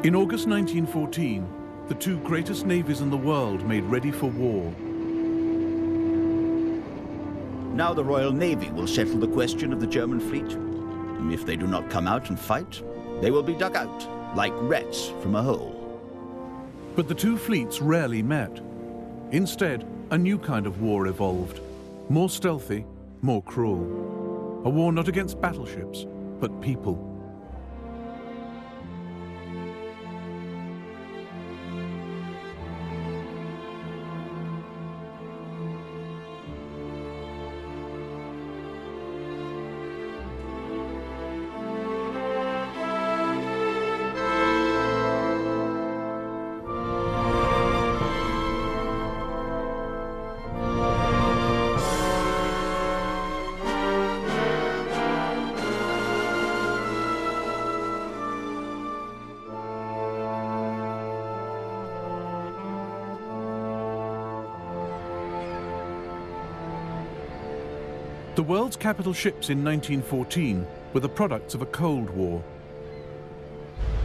In August 1914, the two greatest navies in the world made ready for war. Now the Royal Navy will settle the question of the German fleet. If they do not come out and fight, they will be dug out, like rats from a hole. But the two fleets rarely met. Instead, a new kind of war evolved. More stealthy, more cruel. A war not against battleships, but people. The world's capital ships in 1914 were the products of a Cold War.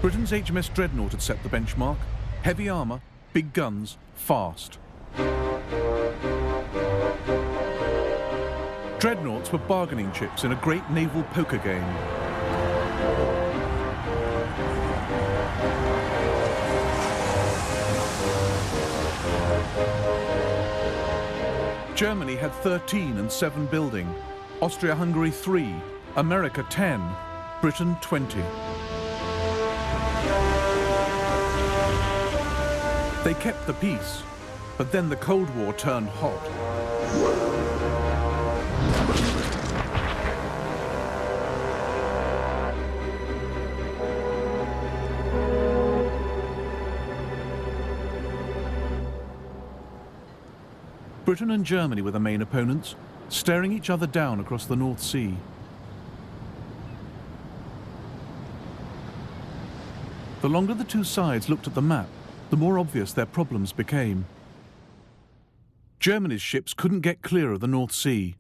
Britain's HMS Dreadnought had set the benchmark. Heavy armour, big guns, fast. Dreadnoughts were bargaining chips in a great naval poker game. Germany had 13 and 7 building, Austria-Hungary 3, America 10, Britain 20. They kept the peace, but then the Cold War turned hot. Britain and Germany were the main opponents, staring each other down across the North Sea. The longer the two sides looked at the map, the more obvious their problems became. Germany's ships couldn't get clear of the North Sea.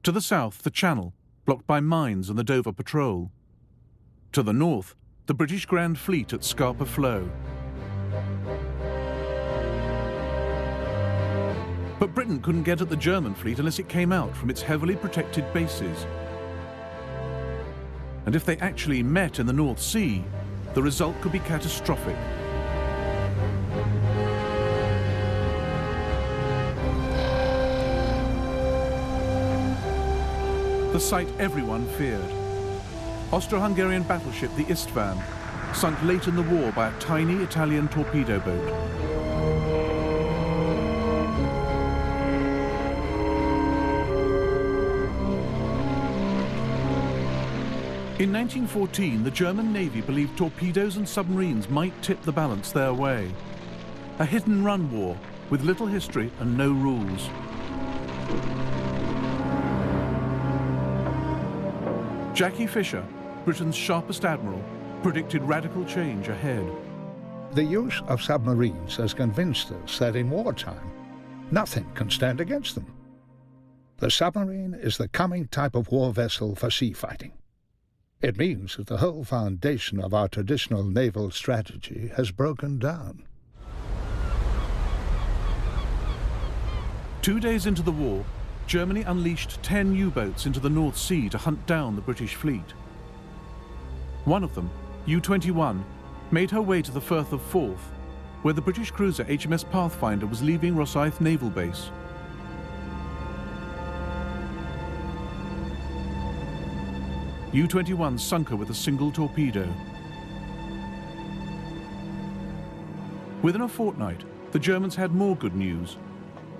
To the south, the Channel, blocked by mines and the Dover Patrol. To the north, the British Grand Fleet at Scapa Flow. But Britain couldn't get at the German fleet unless it came out from its heavily protected bases. And if they actually met in the North Sea, the result could be catastrophic. The sight everyone feared. Austro-Hungarian battleship the Istvan, sunk late in the war by a tiny Italian torpedo boat. In 1914, the German Navy believed torpedoes and submarines might tip the balance their way. A hit-and-run war with little history and no rules. Jackie Fisher, Britain's sharpest admiral, predicted radical change ahead. The use of submarines has convinced us that in wartime, nothing can stand against them. The submarine is the coming type of war vessel for sea fighting. It means that the whole foundation of our traditional naval strategy has broken down. 2 days into the war, Germany unleashed 10 U-boats into the North Sea to hunt down the British fleet. One of them, U-21, made her way to the Firth of Forth, where the British cruiser HMS Pathfinder was leaving Rosyth Naval Base. U-21 sunk her with a single torpedo. Within a fortnight, the Germans had more good news.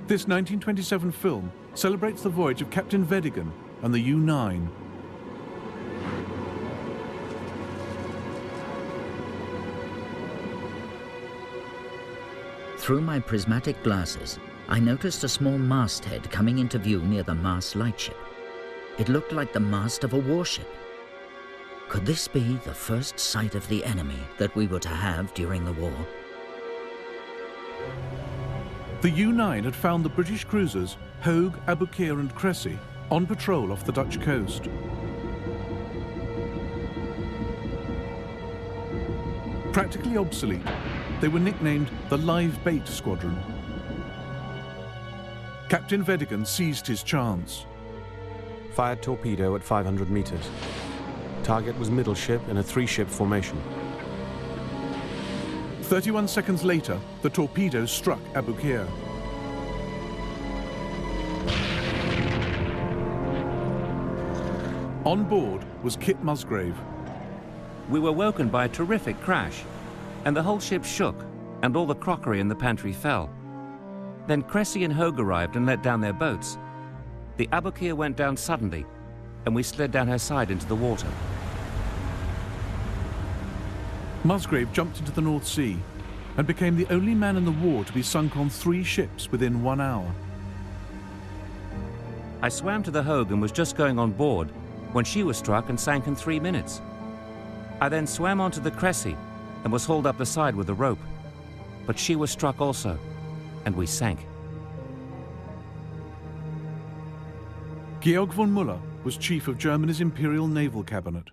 This 1927 film celebrates the voyage of Captain Vedigan and the U-9. Through my prismatic glasses, I noticed a small masthead coming into view near the mast lightship. It looked like the mast of a warship. Could this be the first sight of the enemy that we were to have during the war? The U-9 had found the British cruisers Hogue, Aboukir and Cressy on patrol off the Dutch coast. Practically obsolete, they were nicknamed the Live Bait Squadron. Captain Vedigan seized his chance. Fired torpedo at 500 meters. Target was middle ship in a 3-ship formation. 31 seconds later, the torpedo struck Abu Qir. On board was Kit Musgrave. We were woken by a terrific crash, and the whole ship shook, and all the crockery in the pantry fell. Then Cressy and Hogue arrived and let down their boats. The Abu Qir went down suddenly, and we slid down her side into the water. Musgrave jumped into the North Sea and became the only man in the war to be sunk on 3 ships within 1 hour. I swam to the Hogue and was just going on board when she was struck and sank in 3 minutes. I then swam onto the Cressy and was hauled up the side with a rope. But she was struck also, and we sank. Georg von Müller was chief of Germany's Imperial Naval Cabinet.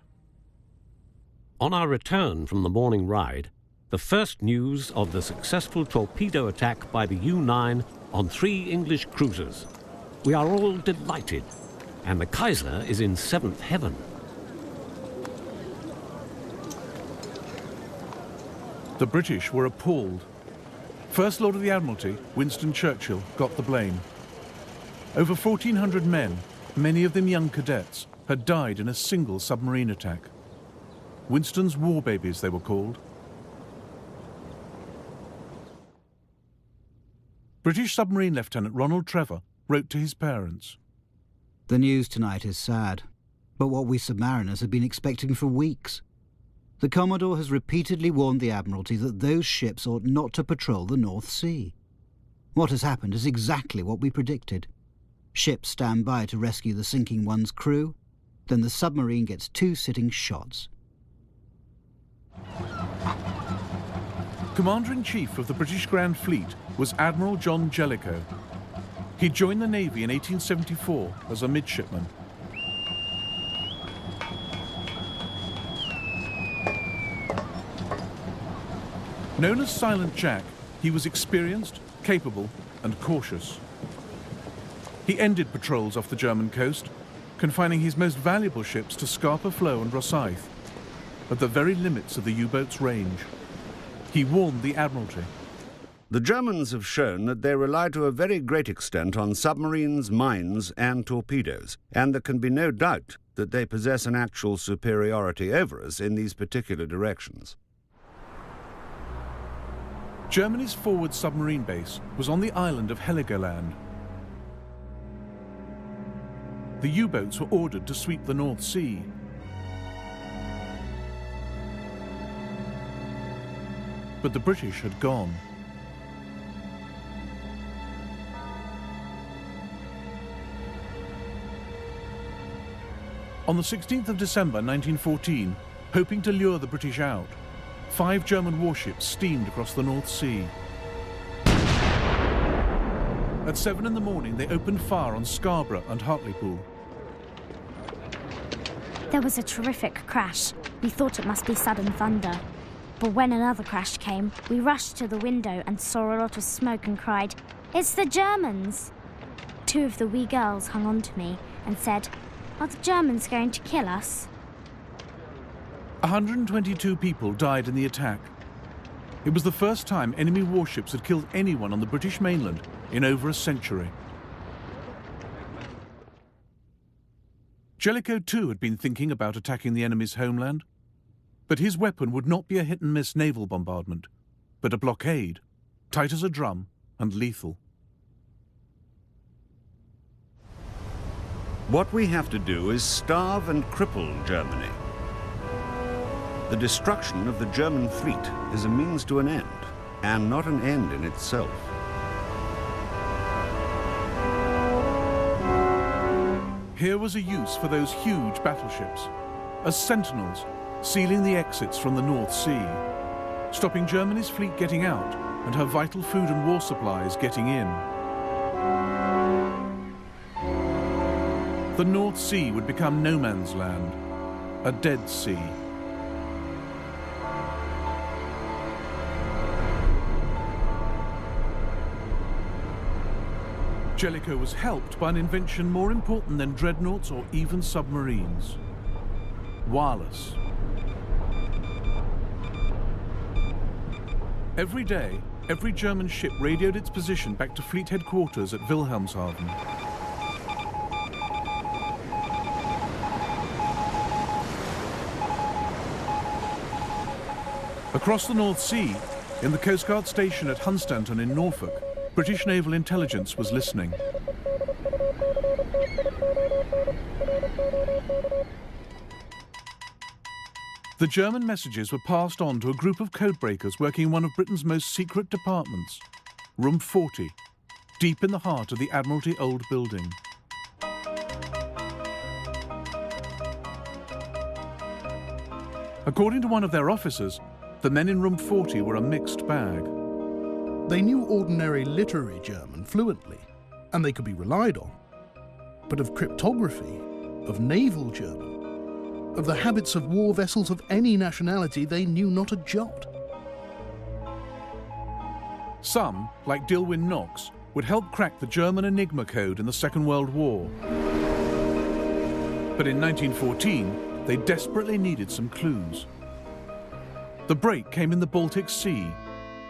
On our return from the morning ride, the first news of the successful torpedo attack by the U-9 on 3 English cruisers. We are all delighted, and the Kaiser is in 7th heaven. The British were appalled. First Lord of the Admiralty, Winston Churchill, got the blame. Over 1,400 men, many of them young cadets, had died in a single submarine attack. Winston's war babies, they were called. British submarine Lieutenant Ronald Trevor wrote to his parents. The news tonight is sad, but what we submariners have been expecting for weeks. The Commodore has repeatedly warned the Admiralty that those ships ought not to patrol the North Sea. What has happened is exactly what we predicted. Ships stand by to rescue the sinking one's crew, then the submarine gets 2 sitting shots. Commander-in-Chief of the British Grand Fleet was Admiral John Jellicoe. He joined the Navy in 1874 as a midshipman. Known as Silent Jack, he was experienced, capable, and cautious. He ended patrols off the German coast, confining his most valuable ships to Scapa Flow and Rosyth, at the very limits of the U-boat's range. He warned the Admiralty. The Germans have shown that they rely to a very great extent on submarines, mines, and torpedoes, and there can be no doubt that they possess an actual superiority over us in these particular directions. Germany's forward submarine base was on the island of Heligoland. The U-boats were ordered to sweep the North Sea. But the British had gone. On the 16th of December 1914, hoping to lure the British out, 5 German warships steamed across the North Sea. At 7 in the morning, they opened fire on Scarborough and Hartlepool. There was a terrific crash. We thought it must be sudden thunder. But when another crash came, we rushed to the window and saw a lot of smoke and cried, "It's the Germans!" 2 of the wee girls hung on to me and said, "Are the Germans going to kill us?" 122 people died in the attack. It was the first time enemy warships had killed anyone on the British mainland in over a century. Jellicoe too had been thinking about attacking the enemy's homeland, but his weapon would not be a hit-and-miss naval bombardment, but a blockade, tight as a drum and lethal. What we have to do is starve and cripple Germany. The destruction of the German fleet is a means to an end, and not an end in itself. Here was a use for those huge battleships, as sentinels sealing the exits from the North Sea, stopping Germany's fleet getting out and her vital food and war supplies getting in. The North Sea would become no man's land, a dead sea. Jellicoe was helped by an invention more important than dreadnoughts or even submarines: wireless. Every day, every German ship radioed its position back to fleet headquarters at Wilhelmshaven. Across the North Sea, in the Coast Guard station at Hunstanton in Norfolk, British naval intelligence was listening. The German messages were passed on to a group of codebreakers working in one of Britain's most secret departments, Room 40, deep in the heart of the Admiralty Old Building. According to one of their officers, the men in Room 40 were a mixed bag. They knew ordinary literary German fluently, and they could be relied on. But of cryptography, of naval German, of the habits of war vessels of any nationality, they knew not a jot. Some, like Dilwyn Knox, would help crack the German Enigma code in the Second World War. But in 1914, they desperately needed some clues. The break came in the Baltic Sea,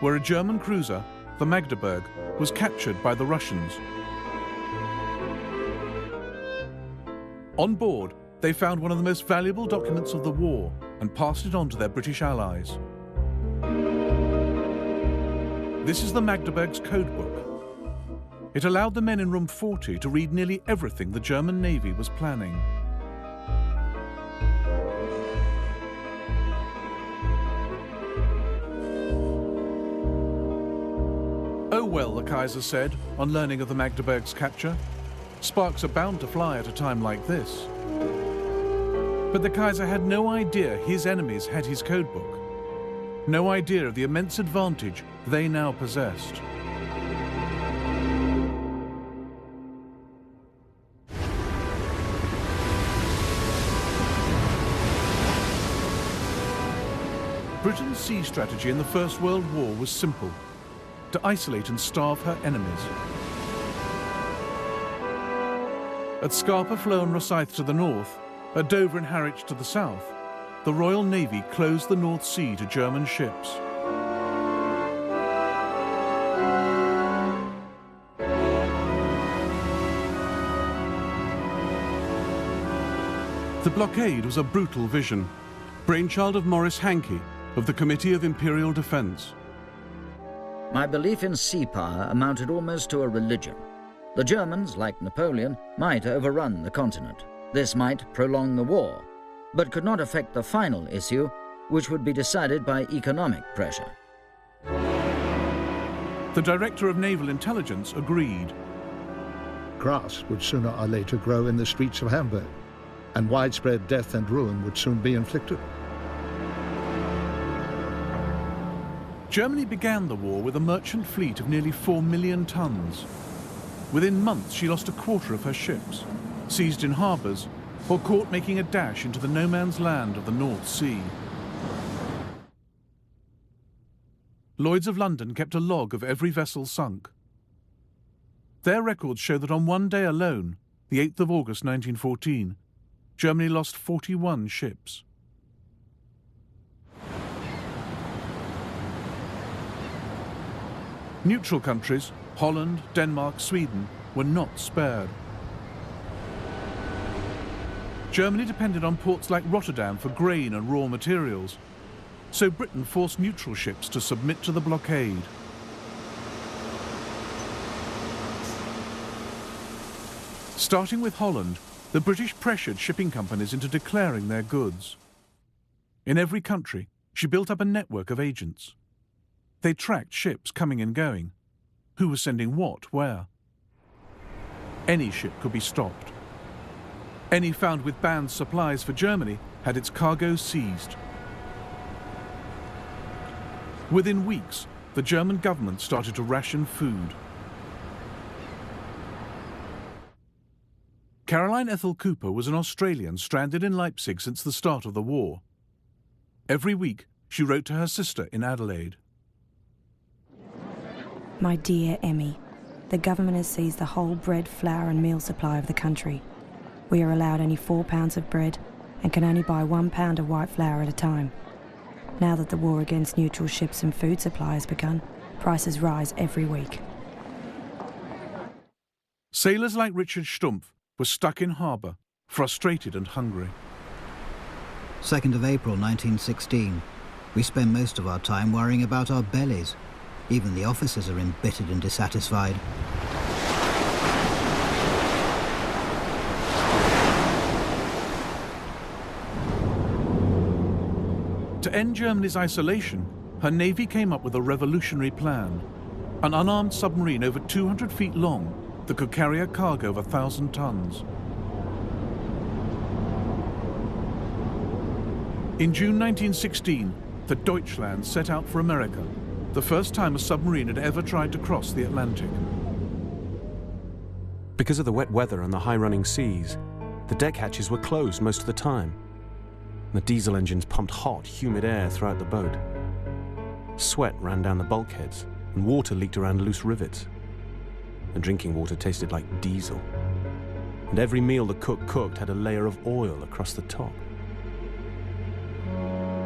where a German cruiser, the Magdeburg, was captured by the Russians. On board, they found one of the most valuable documents of the war and passed it on to their British allies. This is the Magdeburg's codebook. It allowed the men in Room 40 to read nearly everything the German Navy was planning. Oh well, the Kaiser said, on learning of the Magdeburg's capture. Sparks are bound to fly at a time like this. But the Kaiser had no idea his enemies had his codebook. No idea of the immense advantage they now possessed. Britain's sea strategy in the First World War was simple: to isolate and starve her enemies. At Scapa Flow and Rosyth to the north, at Dover and Harwich to the south, the Royal Navy closed the North Sea to German ships. The blockade was a brutal vision, brainchild of Maurice Hankey of the Committee of Imperial Defence. My belief in sea power amounted almost to a religion. The Germans, like Napoleon, might overrun the continent. This might prolong the war, but could not affect the final issue, which would be decided by economic pressure. The Director of Naval Intelligence agreed. Grass would sooner or later grow in the streets of Hamburg, and widespread death and ruin would soon be inflicted. Germany began the war with a merchant fleet of nearly 4 million tons. Within months, she lost a quarter of her ships, seized in harbours, or caught making a dash into the no-man's land of the North Sea. Lloyd's of London kept a log of every vessel sunk. Their records show that on one day alone, the 8th of August 1914, Germany lost 41 ships. Neutral countries, Holland, Denmark, Sweden, were not spared. Germany depended on ports like Rotterdam for grain and raw materials, so Britain forced neutral ships to submit to the blockade. Starting with Holland, the British pressured shipping companies into declaring their goods. In every country, she built up a network of agents. They tracked ships coming and going, who was sending what, where. Any ship could be stopped. Any found with banned supplies for Germany had its cargo seized. Within weeks, the German government started to ration food. Caroline Ethel Cooper was an Australian stranded in Leipzig since the start of the war. Every week, she wrote to her sister in Adelaide. My dear Emmy, the government has seized the whole bread, flour and meal supply of the country. We are allowed only 4 pounds of bread and can only buy 1 pound of white flour at a time. Now that the war against neutral ships and food supply has begun, prices rise every week. Sailors like Richard Stumpf were stuck in harbour, frustrated and hungry. 2nd of April 1916. We spend most of our time worrying about our bellies. Even the officers are embittered and dissatisfied. To end Germany's isolation, her navy came up with a revolutionary plan. An unarmed submarine over 200 feet long that could carry a cargo of 1,000 tons. In June 1916, the Deutschland set out for America, the first time a submarine had ever tried to cross the Atlantic. Because of the wet weather and the high-running seas, the deck hatches were closed most of the time. The diesel engines pumped hot, humid air throughout the boat. Sweat ran down the bulkheads, and water leaked around loose rivets. The drinking water tasted like diesel. And every meal the cook cooked had a layer of oil across the top.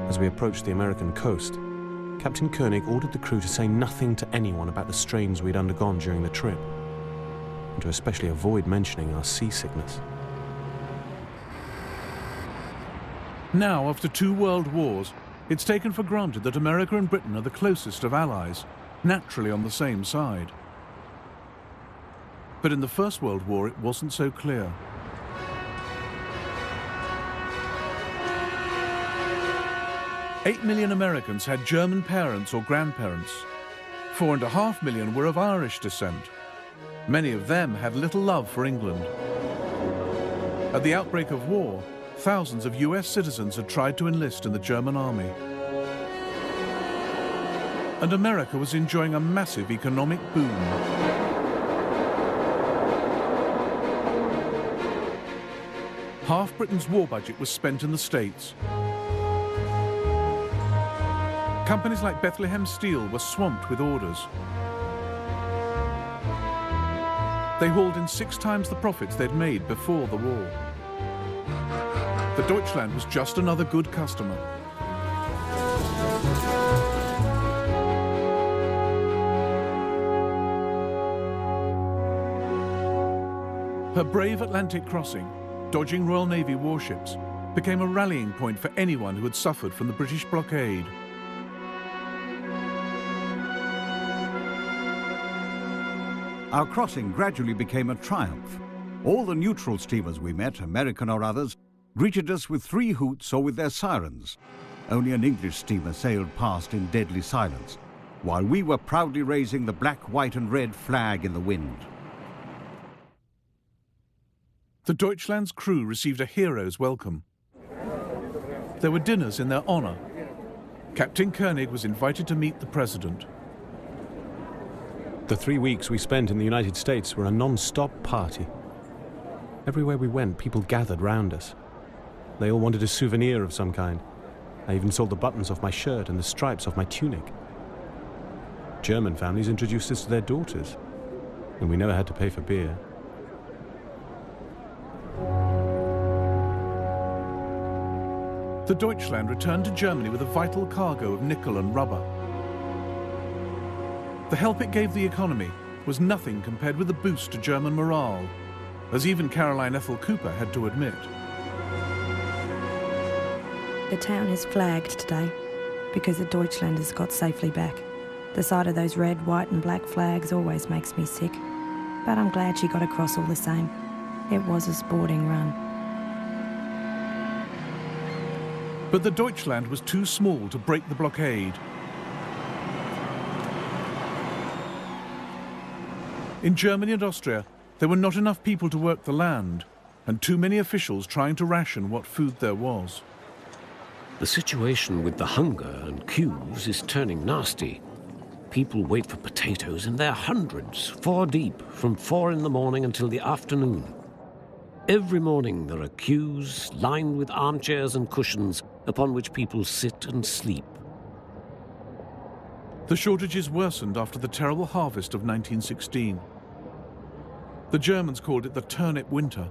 As we approached the American coast, Captain Koenig ordered the crew to say nothing to anyone about the strains we'd undergone during the trip, and to especially avoid mentioning our seasickness. Now, after 2 world wars, it's taken for granted that America and Britain are the closest of allies, naturally on the same side. But in the First World War, it wasn't so clear. "8 million Americans had German parents or grandparents. 4.5 million were of Irish descent. Many of them had little love for England. At the outbreak of war, thousands of US citizens had tried to enlist in the German army. And America was enjoying a massive economic boom. Half Britain's war budget was spent in the States. Companies like Bethlehem Steel were swamped with orders. They hauled in 6 times the profits they'd made before the war. The Deutschland was just another good customer. Her brave Atlantic crossing, dodging Royal Navy warships, became a rallying point for anyone who had suffered from the British blockade. Our crossing gradually became a triumph. All the neutral steamers we met, American or others, greeted us with 3 hoots or with their sirens. Only an English steamer sailed past in deadly silence, while we were proudly raising the black, white and red flag in the wind. The Deutschland's crew received a hero's welcome. There were dinners in their honour. Captain Koenig was invited to meet the President. The 3 weeks we spent in the United States were a non-stop party. Everywhere we went, people gathered round us. They all wanted a souvenir of some kind. I even sold the buttons off my shirt and the stripes off my tunic. German families introduced us to their daughters, and we never had to pay for beer. The Deutschland returned to Germany with a vital cargo of nickel and rubber. The help it gave the economy was nothing compared with the boost to German morale, as even Caroline Ethel Cooper had to admit. The town is flagged today because the Deutschlanders got safely back. The sight of those red, white and black flags always makes me sick, but I'm glad she got across all the same. It was a sporting run. But the Deutschland was too small to break the blockade. In Germany and Austria, there were not enough people to work the land, and too many officials trying to ration what food there was. The situation with the hunger and queues is turning nasty. People wait for potatoes in their hundreds, 4 deep, from 4 in the morning until the afternoon. Every morning there are queues lined with armchairs and cushions upon which people sit and sleep. The shortages worsened after the terrible harvest of 1916. The Germans called it the turnip winter.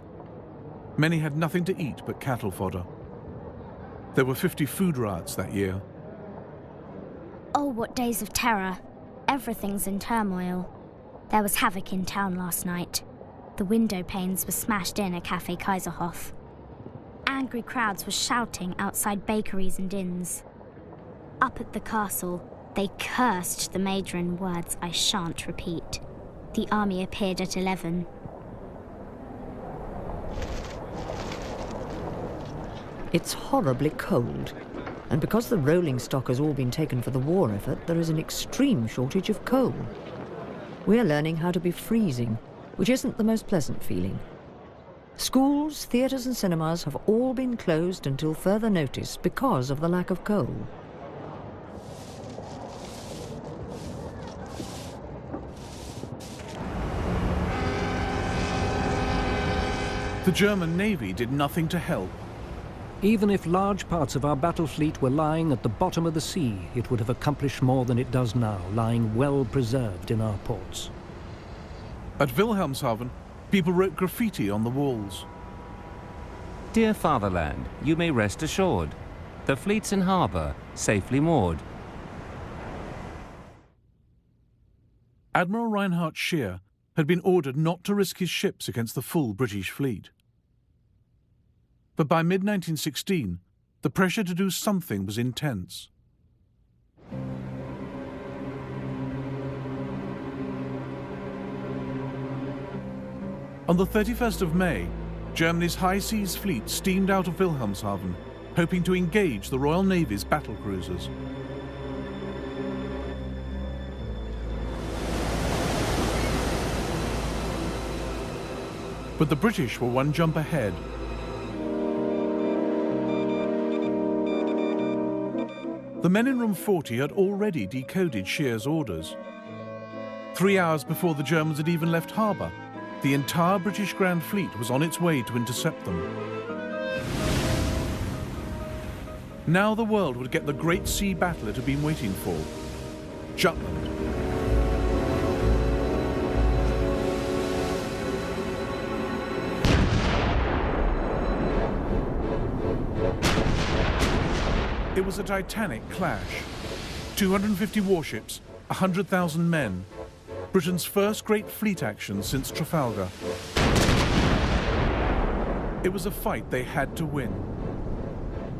Many had nothing to eat but cattle fodder. There were 50 food riots that year. Oh, what days of terror. Everything's in turmoil. There was havoc in town last night. The window panes were smashed in at Café Kaiserhof. Angry crowds were shouting outside bakeries and inns. Up at the castle, they cursed the Major in words I shan't repeat. The army appeared at 11. It's horribly cold, and because the rolling stock has all been taken for the war effort, there is an extreme shortage of coal. We're learning how to be freezing, which isn't the most pleasant feeling. Schools, theatres and cinemas have all been closed until further notice because of the lack of coal. The German Navy did nothing to help. Even if large parts of our battle fleet were lying at the bottom of the sea, it would have accomplished more than it does now, lying well preserved in our ports. At Wilhelmshaven, people wrote graffiti on the walls. Dear fatherland, you may rest assured. The fleet's in harbour, safely moored. Admiral Reinhard Scheer had been ordered not to risk his ships against the full British fleet. But by mid-1916, the pressure to do something was intense. On the 31st of May, Germany's high seas fleet steamed out of Wilhelmshaven, hoping to engage the Royal Navy's battle cruisers. But the British were one jump ahead. The men in room 40 had already decoded Scheer's orders. 3 hours before the Germans had even left harbour, the entire British Grand Fleet was on its way to intercept them. Now the world would get the great sea battle it had been waiting for, Jutland. It was a titanic clash. 250 warships, 100,000 men. Britain's first great fleet action since Trafalgar. It was a fight they had to win.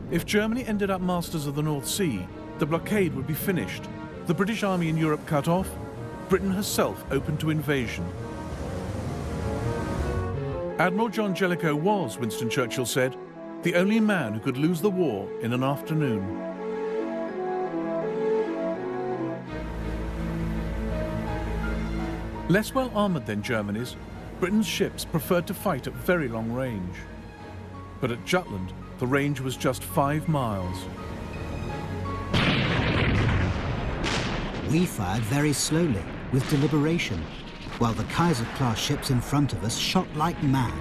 If Germany ended up masters of the North Sea, the blockade would be finished, the British army in Europe cut off, Britain herself open to invasion. Admiral John Jellicoe was, Winston Churchill said, the only man who could lose the war in an afternoon. Less well armoured than Germany's, Britain's ships preferred to fight at very long range. But at Jutland, the range was just 5 miles. We fired very slowly, with deliberation, while the Kaiser-class ships in front of us shot like mad.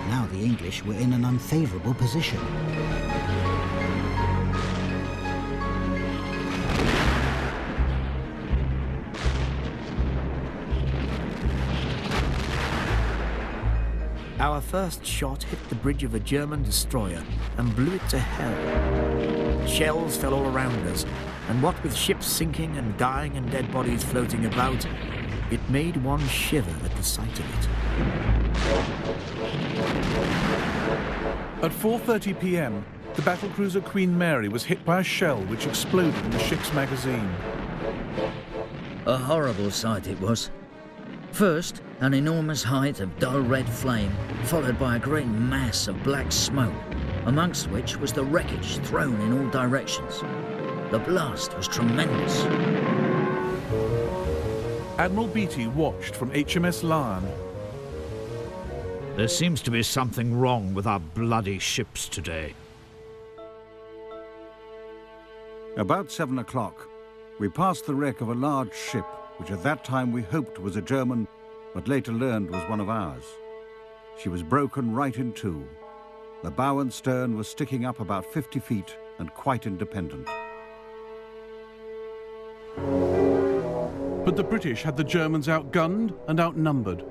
Now the English were in an unfavourable position. Our first shot hit the bridge of a German destroyer and blew it to hell. Shells fell all around us, and what with ships sinking and dying and dead bodies floating about, it made one shiver at the sight of it. At 4:30 p.m., the battlecruiser Queen Mary was hit by a shell which exploded in the ship's magazine. A horrible sight it was. First, an enormous height of dull red flame, followed by a great mass of black smoke, amongst which was the wreckage thrown in all directions. The blast was tremendous. Admiral Beatty watched from HMS Lion. There seems to be something wrong with our bloody ships today. About 7 o'clock, we passed the wreck of a large ship, which at that time we hoped was a German, but later learned was one of ours. She was broken right in two. The bow and stern were sticking up about 50 feet and quite independent. But but the British had the Germans outgunned and outnumbered.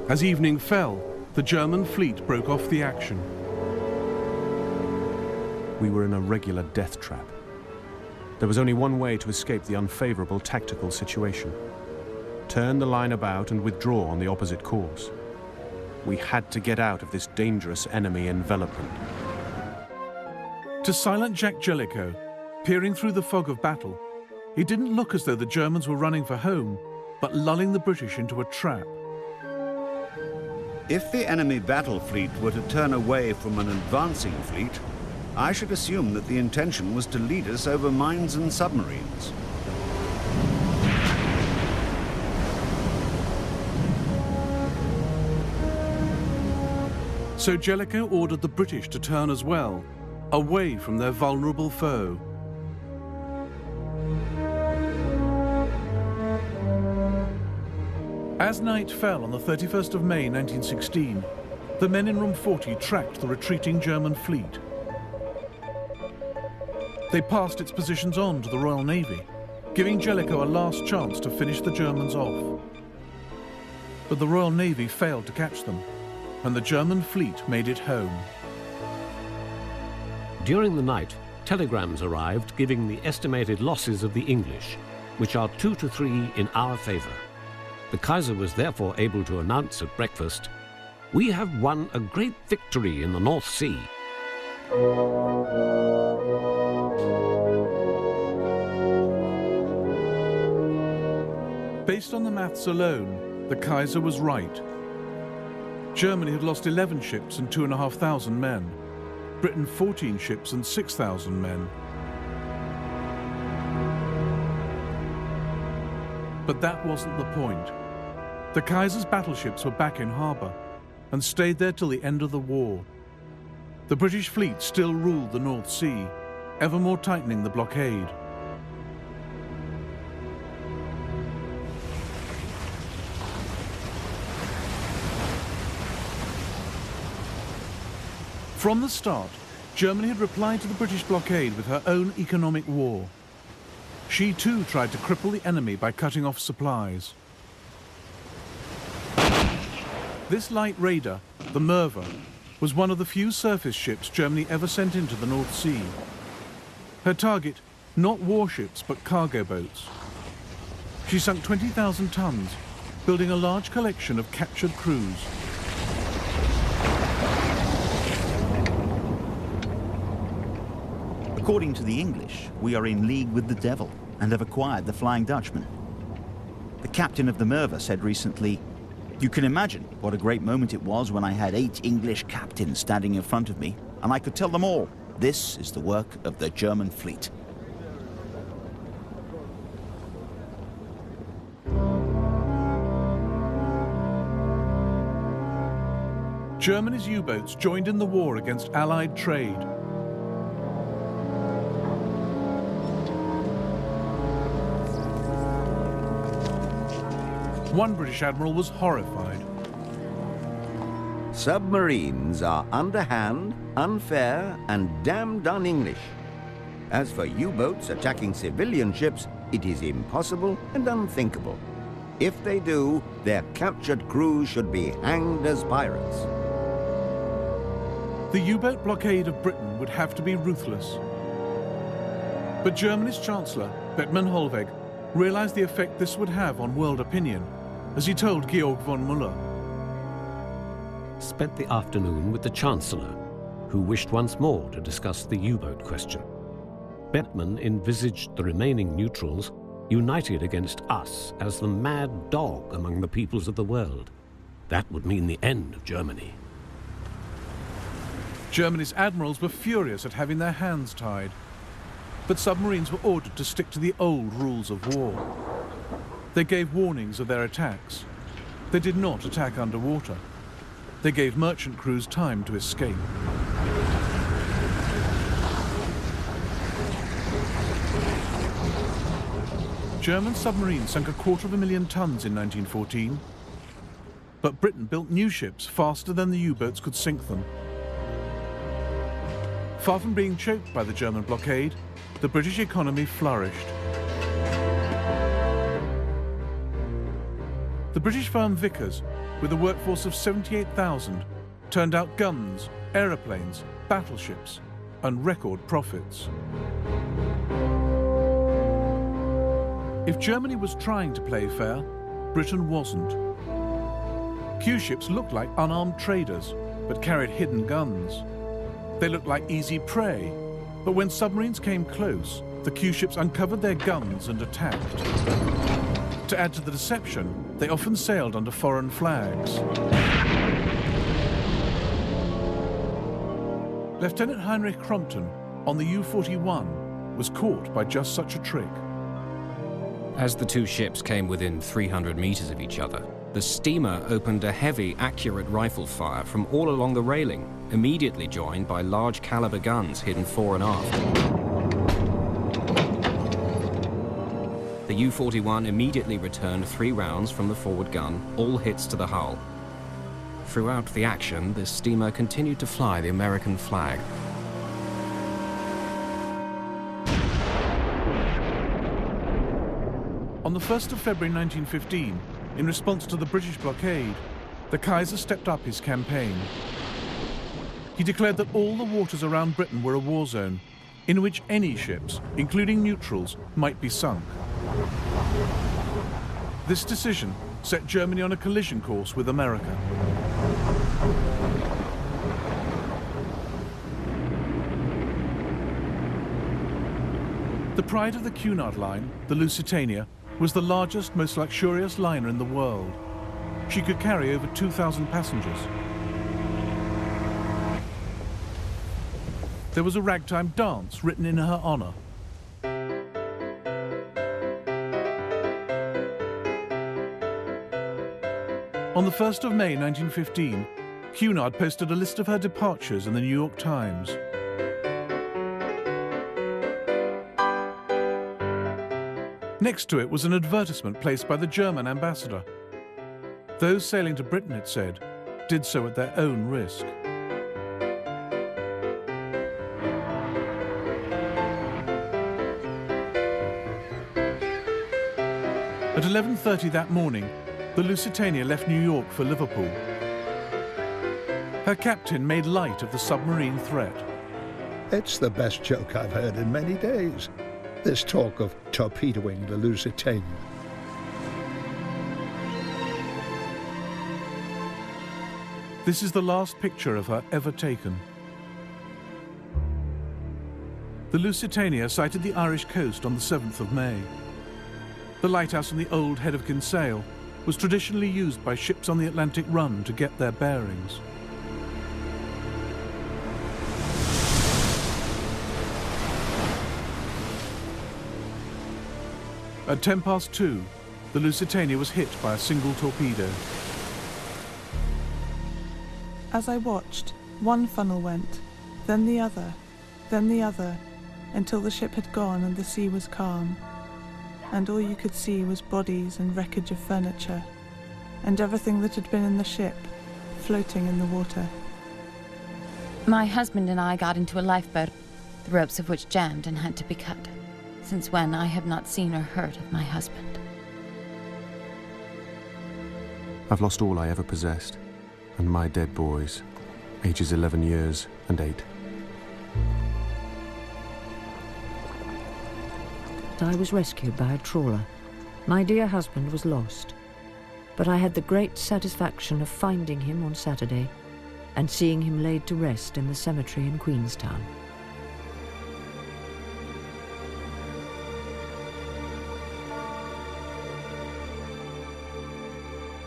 As evening fell, the German fleet broke off the action. We were in a regular death trap. There was only one way to escape the unfavorable tactical situation. Turn the line about and withdraw on the opposite course. We had to get out of this dangerous enemy envelopment. To silent Jack Jellicoe, peering through the fog of battle, it didn't look as though the Germans were running for home, but lulling the British into a trap. If the enemy battle fleet were to turn away from an advancing fleet, I should assume that the intention was to lead us over mines and submarines. So Jellicoe ordered the British to turn as well, away from their vulnerable foe. As night fell on the 31st of May 1916, the men in Room 40 tracked the retreating German fleet. They passed its positions on to the Royal Navy, giving Jellicoe a last chance to finish the Germans off. But the Royal Navy failed to catch them, and the German fleet made it home. During the night, telegrams arrived giving the estimated losses of the English, which are 2 to 3 in our favour. The Kaiser was therefore able to announce at breakfast, "We have won a great victory in the North Sea." Based on the maths alone, the Kaiser was right. Germany had lost 11 ships and 2,500 men. Britain 14 ships and 6,000 men. But that wasn't the point. The Kaiser's battleships were back in harbour and stayed there till the end of the war. The British fleet still ruled the North Sea, ever more tightening the blockade. From the start, Germany had replied to the British blockade with her own economic war. She too tried to cripple the enemy by cutting off supplies. This light raider, the Merva, was one of the few surface ships Germany ever sent into the North Sea. Her target, not warships but cargo boats. She sunk 20,000 tons, building a large collection of captured crews. According to the English, we are in league with the devil and have acquired the Flying Dutchman. The captain of the Merva said recently, "You can imagine what a great moment it was when I had 8 English captains standing in front of me, and I could tell them all, this is the work of the German fleet." Germany's U-boats joined in the war against Allied trade. One British admiral was horrified. Submarines are underhand, unfair, and damned un-English. As for U-boats attacking civilian ships, it is impossible and unthinkable. If they do, their captured crews should be hanged as pirates. The U-boat blockade of Britain would have to be ruthless. But Germany's Chancellor, Bethmann Hollweg, realized the effect this would have on world opinion, as he told Georg von Müller. Spent the afternoon with the Chancellor, who wished once more to discuss the U-boat question. Bethmann envisaged the remaining neutrals united against us as the mad dog among the peoples of the world. That would mean the end of Germany. Germany's admirals were furious at having their hands tied, but submarines were ordered to stick to the old rules of war. They gave warnings of their attacks. They did not attack underwater. They gave merchant crews time to escape. German submarines sunk 250,000 tons in 1914, but Britain built new ships faster than the U-boats could sink them. Far from being choked by the German blockade, the British economy flourished. The British firm Vickers, with a workforce of 78,000, turned out guns, aeroplanes, battleships, and record profits. If Germany was trying to play fair, Britain wasn't. Q-ships looked like unarmed traders, but carried hidden guns. They looked like easy prey, but when submarines came close, the Q-ships uncovered their guns and attacked. To add to the deception, they often sailed under foreign flags. Lieutenant Heinrich Crompton, on the U-41, was caught by just such a trick. As the two ships came within 300 meters of each other, the steamer opened a heavy, accurate rifle fire from all along the railing, immediately joined by large caliber guns hidden fore and aft. The U-41 immediately returned 3 rounds from the forward gun, all hits to the hull. Throughout the action, the steamer continued to fly the American flag. On the 1st of February 1915, in response to the British blockade, the Kaiser stepped up his campaign. He declared that all the waters around Britain were a war zone, in which any ships, including neutrals, might be sunk. This decision set Germany on a collision course with America. The pride of the Cunard Line, the Lusitania, was the largest, most luxurious liner in the world. She could carry over 2,000 passengers. There was a ragtime dance written in her honor. On the 1st of May 1915, Cunard posted a list of her departures in the New York Times. Next to it was an advertisement placed by the German ambassador. Those sailing to Britain, it said, did so at their own risk. At 11:30 that morning, the Lusitania left New York for Liverpool. Her captain made light of the submarine threat. It's the best joke I've heard in many days. This talk of torpedoing the Lusitania. This is the last picture of her ever taken. The Lusitania sighted the Irish coast on the 7th of May. The lighthouse on the old Head of Kinsale was traditionally used by ships on the Atlantic run to get their bearings. At 2:10, the Lusitania was hit by a single torpedo. As I watched, one funnel went, then the other, until the ship had gone and the sea was calm, and all you could see was bodies and wreckage of furniture, and everything that had been in the ship, floating in the water. My husband and I got into a lifeboat, the ropes of which jammed and had to be cut. Since when I have not seen or heard of my husband. I've lost all I ever possessed, and my dead boys, ages 11 years and 8. I was rescued by a trawler. My dear husband was lost, but I had the great satisfaction of finding him on Saturday and seeing him laid to rest in the cemetery in Queenstown.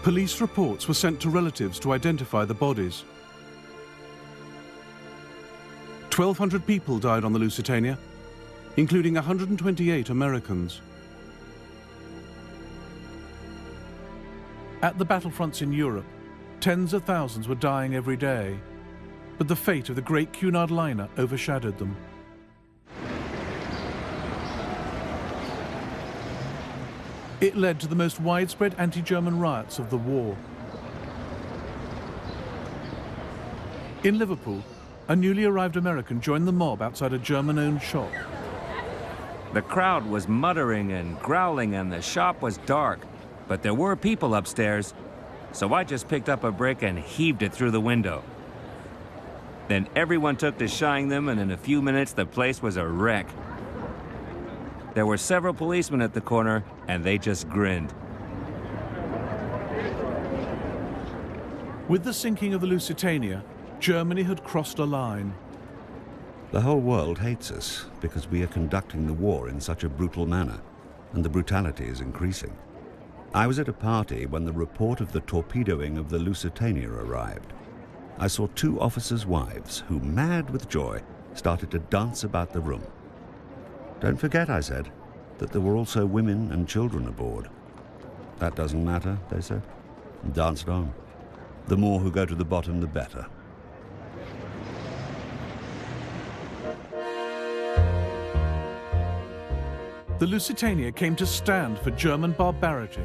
Police reports were sent to relatives to identify the bodies. 1,200 people died on the Lusitania, including 128 Americans. At the battlefronts in Europe, tens of thousands were dying every day, but the fate of the great Cunard liner overshadowed them. It led to the most widespread anti-German riots of the war. In Liverpool, a newly arrived American joined the mob outside a German-owned shop. The crowd was muttering and growling and the shop was dark. but there were people upstairs, so I just picked up a brick and heaved it through the window. Then everyone took to shying them, and in a few minutes the place was a wreck. There were several policemen at the corner, and they just grinned. With the sinking of the Lusitania, Germany had crossed a line. The whole world hates us because we are conducting the war in such a brutal manner, and the brutality is increasing. I was at a party when the report of the torpedoing of the Lusitania arrived. I saw 2 officers' wives who, mad with joy, started to dance about the room. Don't forget, I said, that there were also women and children aboard. That doesn't matter, they said, and danced on. The more who go to the bottom, the better. The Lusitania came to stand for German barbarity.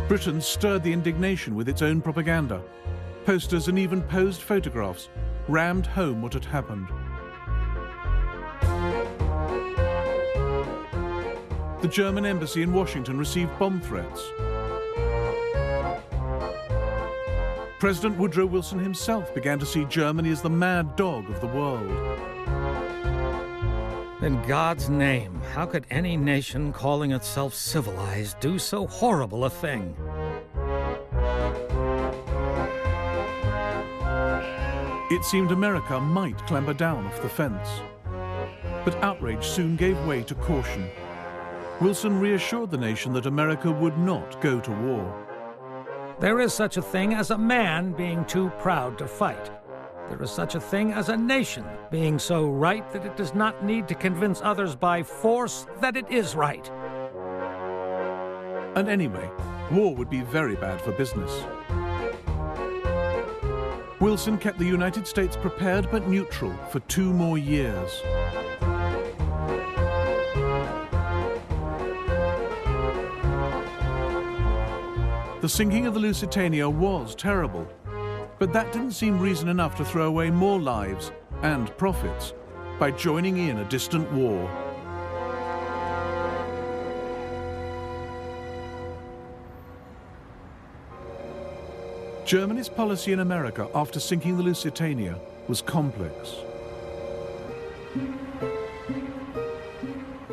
Britain stirred the indignation with its own propaganda. Posters and even posed photographs rammed home what had happened. The German embassy in Washington received bomb threats. President Woodrow Wilson himself began to see Germany as the mad dog of the world. In God's name, how could any nation calling itself civilized do so horrible a thing? It seemed America might clamber down off the fence. But outrage soon gave way to caution. Wilson reassured the nation that America would not go to war. There is such a thing as a man being too proud to fight. There is such a thing as a nation being so right that it does not need to convince others by force that it is right. And anyway, war would be very bad for business. Wilson kept the United States prepared but neutral for 2 more years. The sinking of the Lusitania was terrible, but that didn't seem reason enough to throw away more lives and profits by joining in a distant war. Germany's policy in America after sinking the Lusitania was complex.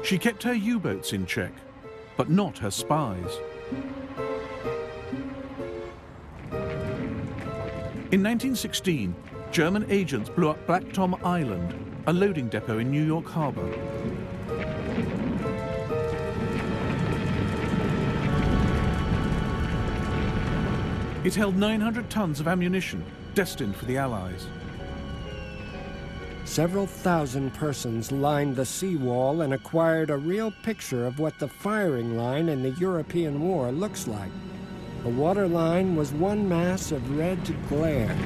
She kept her U-boats in check, but not her spies. In 1916, German agents blew up Black Tom Island, a loading depot in New York Harbor. It held 900 tons of ammunition, destined for the Allies. Several thousand persons lined the seawall and acquired a real picture of what the firing line in the European war looks like. The water line was one mass of red glare.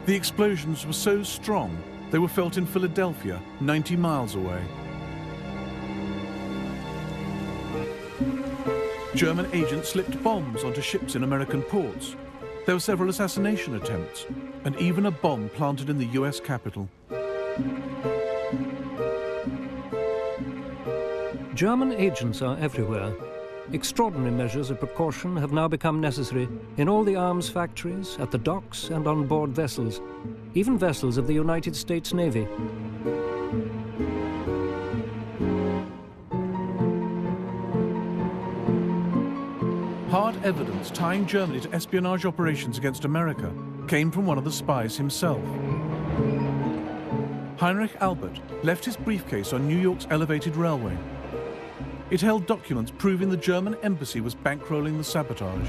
The explosions were so strong, they were felt in Philadelphia, 90 miles away. German agents slipped bombs onto ships in American ports. There were several assassination attempts, and even a bomb planted in the US Capitol. German agents are everywhere. Extraordinary measures of precaution have now become necessary in all the arms factories, at the docks and on board vessels, even vessels of the United States Navy. Hard evidence tying Germany to espionage operations against America came from one of the spies himself. Heinrich Albert left his briefcase on New York's elevated railway. It held documents proving the German embassy was bankrolling the sabotage.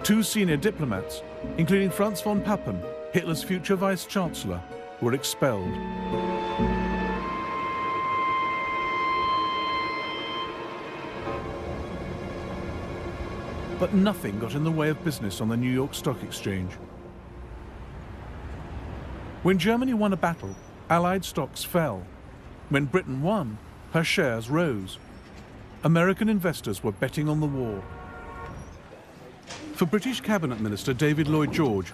2 senior diplomats, including Franz von Papen, Hitler's future vice-chancellor, were expelled. But nothing got in the way of business on the New York Stock Exchange. When Germany won a battle, Allied stocks fell. When Britain won, her shares rose. American investors were betting on the war. For British Cabinet Minister David Lloyd George,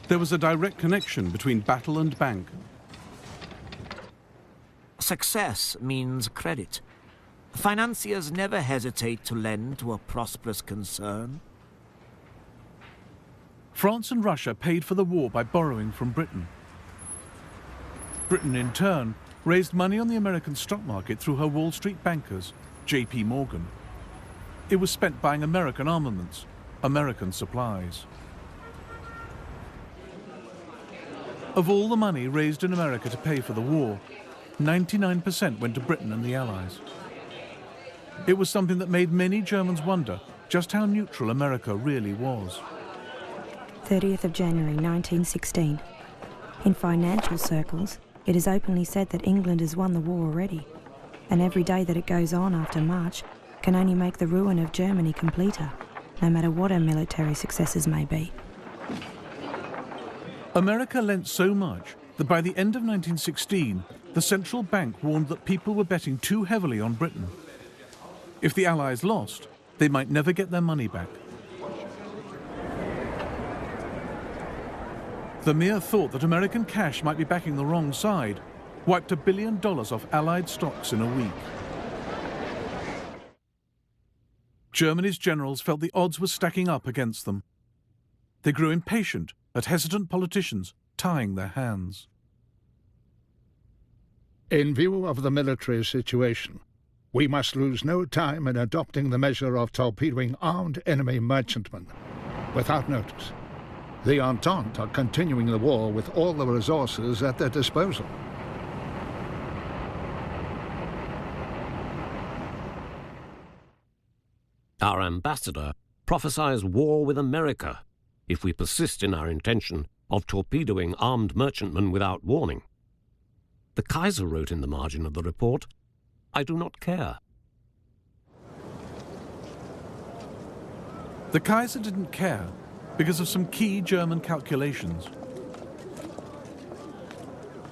There was a direct connection between battle and bank. Success means credit. Financiers never hesitate to lend to a prosperous concern. France and Russia paid for the war by borrowing from Britain. Britain, in turn, raised money on the American stock market through her Wall Street bankers, J.P. Morgan. It was spent buying American armaments, American supplies. Of all the money raised in America to pay for the war, 99% went to Britain and the Allies. It was something that made many Germans wonder just how neutral America really was. 30th of January 1916. In financial circles, it is openly said that England has won the war already, and every day that it goes on after March can only make the ruin of Germany completer, no matter what her military successes may be. America lent so much that by the end of 1916, the central bank warned that people were betting too heavily on Britain. If the Allies lost, they might never get their money back. The mere thought that American cash might be backing the wrong side wiped $1 billion off Allied stocks in a week. Germany's generals felt the odds were stacking up against them. They grew impatient at hesitant politicians tying their hands. In view of the military situation, we must lose no time in adopting the measure of torpedoing armed enemy merchantmen without notice. The Entente are continuing the war with all the resources at their disposal. Our ambassador prophesies war with America if we persist in our intention of torpedoing armed merchantmen without warning. The Kaiser wrote in the margin of the report, "I do not care." The Kaiser didn't care because of some key German calculations.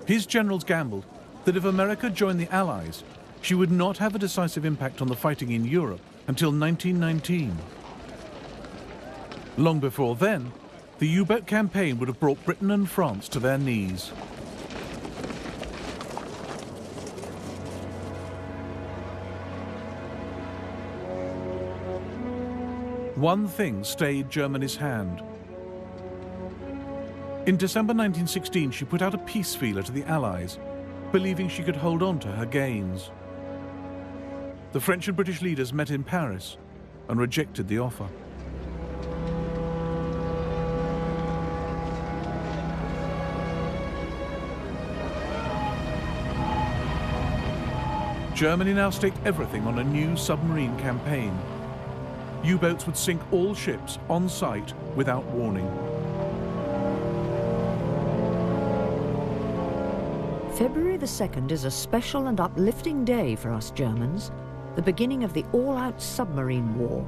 His generals gambled that if America joined the Allies, she would not have a decisive impact on the fighting in Europe until 1919. Long before then, the U-boat campaign would have brought Britain and France to their knees. One thing stayed Germany's hand. In December 1916, she put out a peace feeler to the Allies, believing she could hold on to her gains. The French and British leaders met in Paris and rejected the offer. Germany now staked everything on a new submarine campaign. U-boats would sink all ships on sight without warning. February the 2nd is a special and uplifting day for us Germans, the beginning of the all-out submarine war.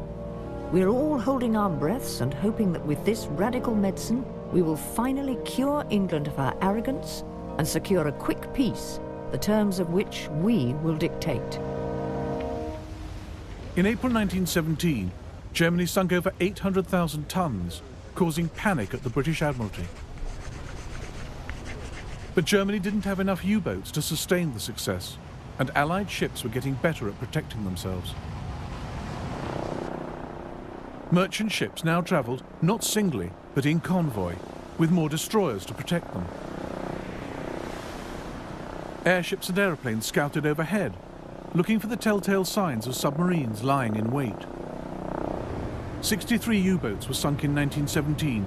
We're all holding our breaths and hoping that with this radical medicine, we will finally cure England of her arrogance and secure a quick peace, the terms of which we will dictate. In April 1917, Germany sunk over 800,000 tons, causing panic at the British Admiralty. But Germany didn't have enough U-boats to sustain the success, and Allied ships were getting better at protecting themselves. Merchant ships now travelled not singly, but in convoy, with more destroyers to protect them. Airships and aeroplanes scouted overhead, looking for the telltale signs of submarines lying in wait. 63 U-boats were sunk in 1917,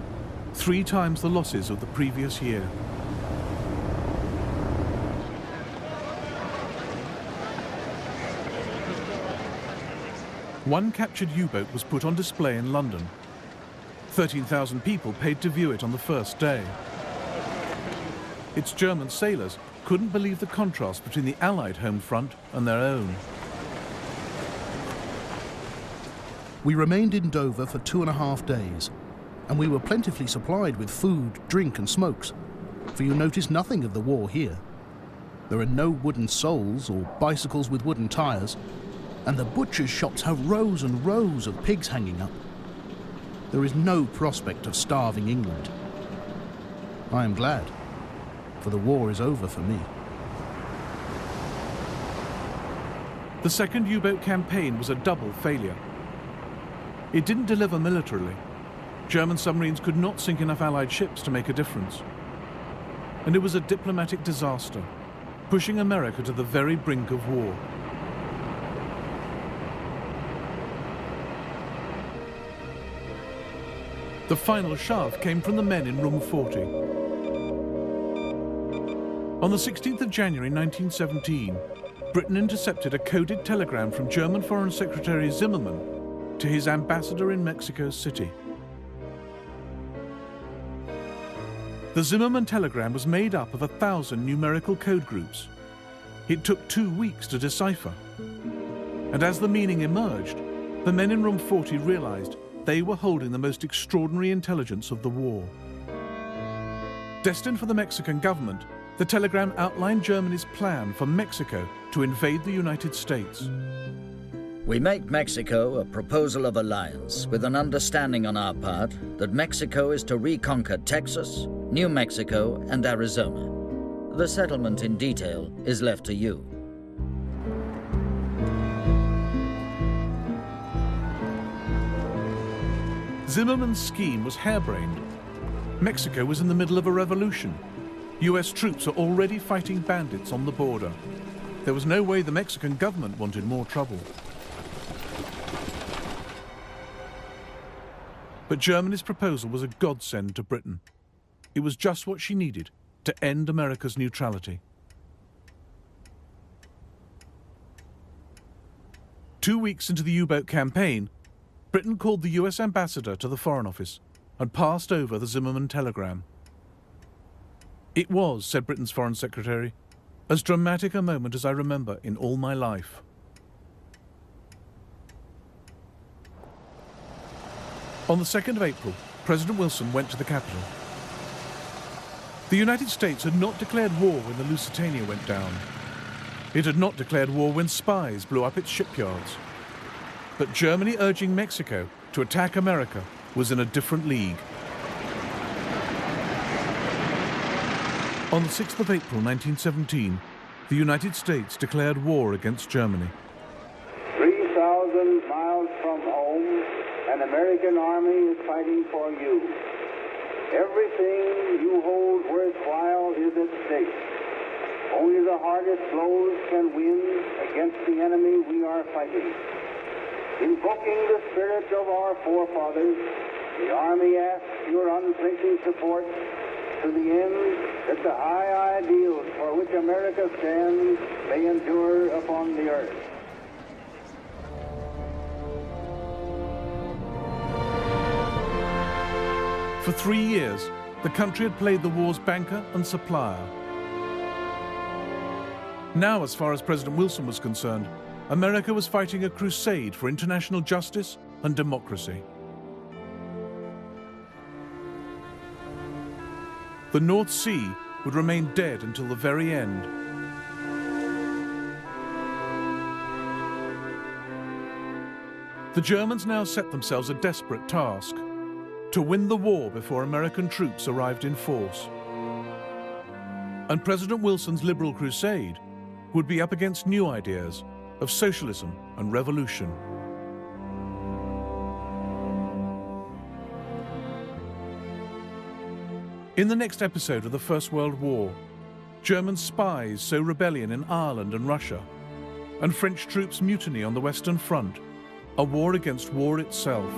3 times the losses of the previous year. One captured U-boat was put on display in London. 13,000 people paid to view it on the first day. Its German sailors couldn't believe the contrast between the Allied home front and their own. We remained in Dover for 2.5 days, and we were plentifully supplied with food, drink and smokes, for you notice nothing of the war here. There are no wooden soles or bicycles with wooden tyres, and the butchers' shops have rows and rows of pigs hanging up. There is no prospect of starving England. I am glad, for the war is over for me. The second U-boat campaign was a double failure. It didn't deliver militarily. German submarines could not sink enough Allied ships to make a difference. And it was a diplomatic disaster, pushing America to the very brink of war. The final shove came from the men in Room 40. On the 16th of January 1917, Britain intercepted a coded telegram from German Foreign Secretary Zimmermann to his ambassador in Mexico City. The Zimmermann telegram was made up of 1,000 numerical code groups. It took 2 weeks to decipher. And as the meaning emerged, the men in Room 40 realized they were holding the most extraordinary intelligence of the war. Destined for the Mexican government, the telegram outlined Germany's plan for Mexico to invade the United States. We make Mexico a proposal of alliance with an understanding on our part that Mexico is to reconquer Texas, New Mexico, and Arizona. The settlement in detail is left to you. Zimmermann's scheme was harebrained. Mexico was in the middle of a revolution. US troops are already fighting bandits on the border. There was no way the Mexican government wanted more trouble. But Germany's proposal was a godsend to Britain. It was just what she needed to end America's neutrality. 2 weeks into the U-boat campaign, Britain called the US ambassador to the Foreign Office and passed over the Zimmermann telegram. It was, said Britain's Foreign Secretary, as dramatic a moment as I remember in all my life. On the 2nd of April, President Wilson went to the Capitol. The United States had not declared war when the Lusitania went down. It had not declared war when spies blew up its shipyards. But Germany urging Mexico to attack America was in a different league. On the 6th of April 1917, the United States declared war against Germany. 3,000 miles from home, an American army is fighting for you. Everything you hold worthwhile is at stake. Only the hardest blows can win against the enemy we are fighting. Invoking the spirit of our forefathers, the Army asks your unflinching support to the end that the high ideals for which America stands may endure upon the earth. For 3 years, the country had played the war's banker and supplier. Now, as far as President Wilson was concerned, America was fighting a crusade for international justice and democracy. The North Sea would remain dead until the very end. The Germans now set themselves a desperate task: to win the war before American troops arrived in force. And President Wilson's liberal crusade would be up against new ideas of socialism and revolution. In the next episode of the First World War, German spies sow rebellion in Ireland and Russia, and French troops mutiny on the Western Front, a war against war itself.